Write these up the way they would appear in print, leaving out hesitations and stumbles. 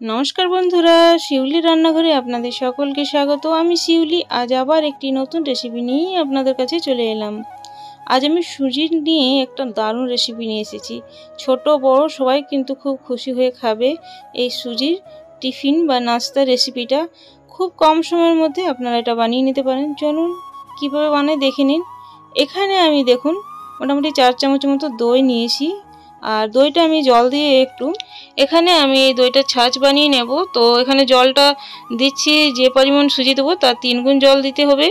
নমস্কার বন্ধুরা, শিউলি রান্নাঘরে আপনাদের সকলকে স্বাগত। আমি শিউলি আজ আবার একটি নতুন রেসিপি নিয়ে আপনাদের কাছে চলে এলাম। আজ আমি সুজি নিয়ে একটা দারুণ রেসিপি নিয়ে এসেছি। ছোট বড় সবাই কিন্তু খুব খুশি হয়ে খাবে এই সুজির টিফিন বা নাস্তা রেসিপিটা। খুব কম সময়ের মধ্যে আপনারা এটা বানিয়ে নিতে পারেন। চলুন কীভাবে বানাই দেখে নিন। এখানে আমি দেখুন মোটামুটি 4 চামচের মতো দই নিয়েছি। আর দইটা আমি জল দিয়ে এখানে আমি এই দইটা ছাঁচ বানিয়ে নেব। তো এখানে জলটা দিচ্ছি, যে পরিমাণ সুজি দেবো তার 3 গুণ জল দিতে হবে।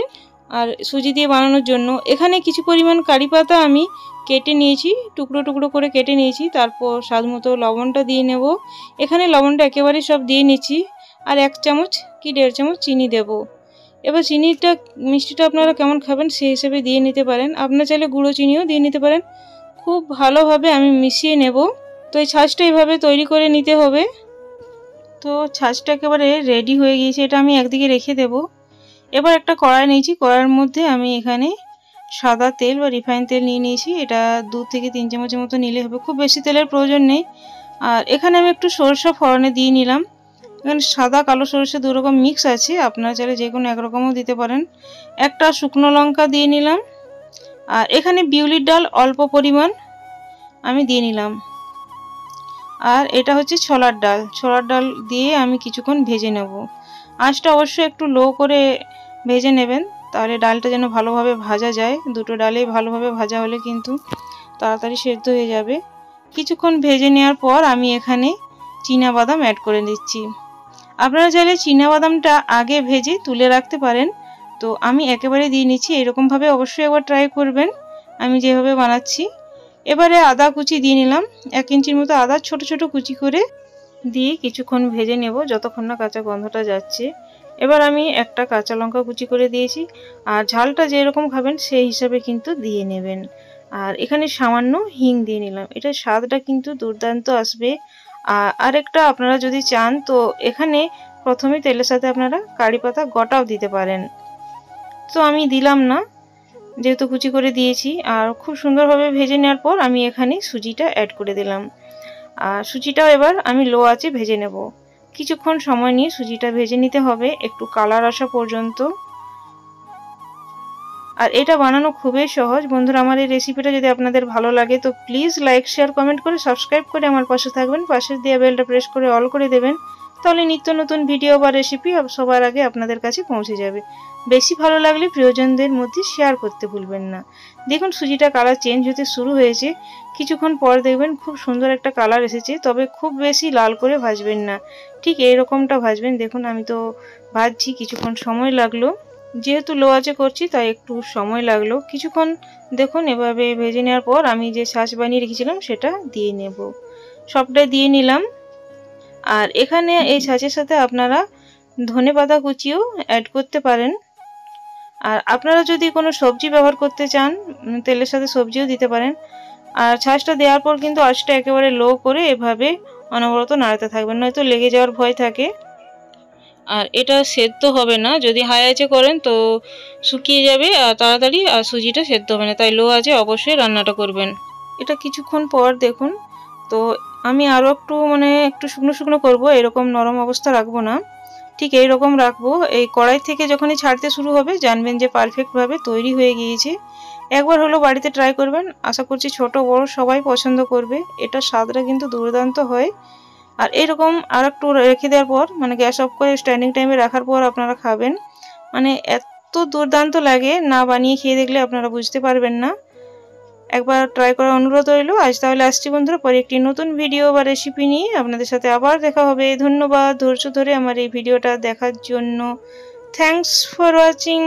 আর সুজি দিয়ে বানানোর জন্য এখানে কিছু পরিমাণ কারি পাতা আমি কেটে নিয়েছি, টুকরো টুকরো করে কেটে নিয়েছি। তারপর স্বাদ মতো লবণটা দিয়ে নেব। এখানে লবণটা একেবারে সব দিয়ে নিচ্ছি। আর 1 চামচ কি 1.5 চামচ চিনি দেব। এবার চিনিটা মিষ্টিটা আপনারা কেমন খাবেন সেই হিসেবে দিয়ে নিতে পারেন। আপনারা চাইলে গুঁড়ো চিনিও দিয়ে নিতে পারেন। খুব ভালোভাবে আমি মিশিয়ে নেব। তো এই ছাঁচটা এইভাবে তৈরি করে নিতে হবে। তো ছাঁচটা একেবারে রেডি হয়ে গিয়েছে, এটা আমি একদিকে রেখে দেব। এবার একটা কড়াই নিয়েছি, কড়াইয়ের মধ্যে আমি এখানে সাদা তেল বা রিফাইন তেল নিয়ে নিয়েছি। এটা 2 থেকে 3 চামচের মতো নিলে হবে, খুব বেশি তেলের প্রয়োজন নেই। আর এখানে আমি একটু সরষা ফোড়নে দিয়ে নিলাম। এখানে সাদা কালো সরষে 2 রকম মিক্স আছে, আপনারা চাইলে যে কোনো একরকমও দিতে পারেন। একটা শুকনো লঙ্কা দিয়ে নিলাম। আর এখানে বিউলির ডাল অল্প পরিমাণ আমি দিয়ে নিলাম। আর এটা হচ্ছে ছোলার ডাল দিয়ে আমি কিছুক্ষণ ভেজে নেব। আঁচটা অবশ্যই একটু লো করে ভেজে নেবেন, তাহলে ডালটা যেন ভালোভাবে ভাজা যায়। দুটো ডালেই ভালোভাবে ভাজা হলে কিন্তু তাড়াতাড়ি সেদ্ধ হয়ে যাবে। কিছুক্ষণ ভেজে নেওয়ার পর আমি এখানে চীনাবাদাম অ্যাড করে দিচ্ছি। আপনারা চাইলে চীনাবাদামটা আগে ভেজে তুলে রাখতে পারেন। তো আমি একেবারে দিয়ে নিচ্ছি। এরকমভাবে অবশ্যই একবার ট্রাই করবেন আমি যেভাবে বানাচ্ছি। এবারে আদা কুচি দিয়ে নিলাম। 1 ইঞ্চির মতো আদা ছোট ছোট কুচি করে দিয়ে কিছুক্ষণ ভেজে নেব, যতক্ষণ না কাঁচা গন্ধটা যাচ্ছে। এবার আমি একটা কাঁচা লঙ্কা কুচি করে দিয়েছি। আর ঝালটা যেরকম খাবেন সেই হিসাবে কিন্তু দিয়ে নেবেন। আর এখানে সামান্য হিং দিয়ে নিলাম, এটা স্বাদটা কিন্তু দুর্দান্ত আসবে। আরেকটা আপনারা যদি চান তো এখানে প্রথমে তেলের সাথে আপনারা কারি পাতা গোটাও দিতে পারেন। তো আমি দিলাম না, যেহেতু কুচি করে দিয়েছি। আর খুব সুন্দরভাবে ভেজে নেওয়ার পর আমি এখানে সুজিটা অ্যাড করে দিলাম। আর সুজিটাও এবার আমি লো আঁচে ভেজে নেব। কিছুক্ষণ সময় নিয়ে সুজিটা ভেজে নিতে হবে, একটু কালার আসা পর্যন্ত। আর এটা বানানো খুবই সহজ। বন্ধুরা, আমার এই রেসিপিটা যদি আপনাদের ভালো লাগে তো প্লিজ লাইক শেয়ার কমেন্ট করে সাবস্ক্রাইব করে আমার পাশে থাকবেন। পাশের দেওয়া বেলটা প্রেস করে অল করে দেবেন, তাহলে নিত্য নতুন ভিডিও বা রেসিপি সবার আগে আপনাদের কাছে পৌঁছে যাবে। বেশি ভালো লাগলে প্রিয়জনদের মধ্যে শেয়ার করতে ভুলবেন না। দেখুন সুজিটা কালার চেঞ্জ হতে শুরু হয়েছে। কিছুক্ষণ পর দেখবেন খুব সুন্দর একটা কালার এসেছে। তবে খুব বেশি লাল করে ভাজবেন না, ঠিক এইরকমটা ভাজবেন। দেখুন আমি তো ভাজছি, কিছুক্ষণ সময় লাগলো, যেহেতু লো আঁচে করছি তাই একটু সময় লাগলো। কিছুক্ষণ দেখুন এভাবে ভেজে নেওয়ার পর আমি যে ছাঁচ বানিয়ে রেখেছিলাম সেটা দিয়ে নেব। সবটাই দিয়ে নিলাম। আর এখানে এই ছাঁচের সাথে আপনারা ধনেপাতা কুচিও অ্যাড করতে পারেন। আর আপনারা যদি কোনো সবজি ব্যবহার করতে চান তেলের সাথে সবজিও দিতে পারেন। আর ছাঁচটা দেওয়ার পর কিন্তু আঁচটা একেবারে লো করে এভাবে অনবরত নাড়াতে থাকবেন, নয়তো লেগে যাওয়ার ভয় থাকে। আর এটা সেদ্ধ হবে না, যদি হাই আঁচে করেন তো শুকিয়ে যাবে আর তাড়াতাড়ি, আর সুজিটা সেদ্ধ হবে না। তাই লো আঁচে অবশ্যই রান্নাটা করবেন। এটা কিছুক্ষণ পর দেখুন, তো আমি আরও একটু শুকনো শুকনো করবো, এরকম নরম অবস্থা রাখবো না, ঠিক এইরকম রাখবো। এই কড়াই থেকে যখনই ছাড়তে শুরু হবে জানবেন যে পারফেক্টভাবে তৈরি হয়ে গিয়েছে। একবার হলো বাড়িতে ট্রাই করবেন, আশা করছি ছোট বড় সবাই পছন্দ করবে। এটা স্বাদটা কিন্তু দুর্দান্ত হয়। আর এরকম আর একটু রেখে দেওয়ার পর গ্যাস অফ করে স্ট্যান্ডিং টাইমে রাখার পর আপনারা খাবেন, এত দুর্দান্ত লাগে, না বানিয়ে খেয়ে দেখলে আপনারা বুঝতে পারবেন না। একবার ট্রাই করার অনুরোধ রইল। আজ তাহলে আসছি বন্ধুরা, পরে একটি নতুন ভিডিও বা রেসিপি নিয়ে আপনাদের সাথে আবার দেখা হবে। ধন্যবাদ ধৈর্য ধরে আমার এই ভিডিওটা দেখার জন্য। Thanks for watching.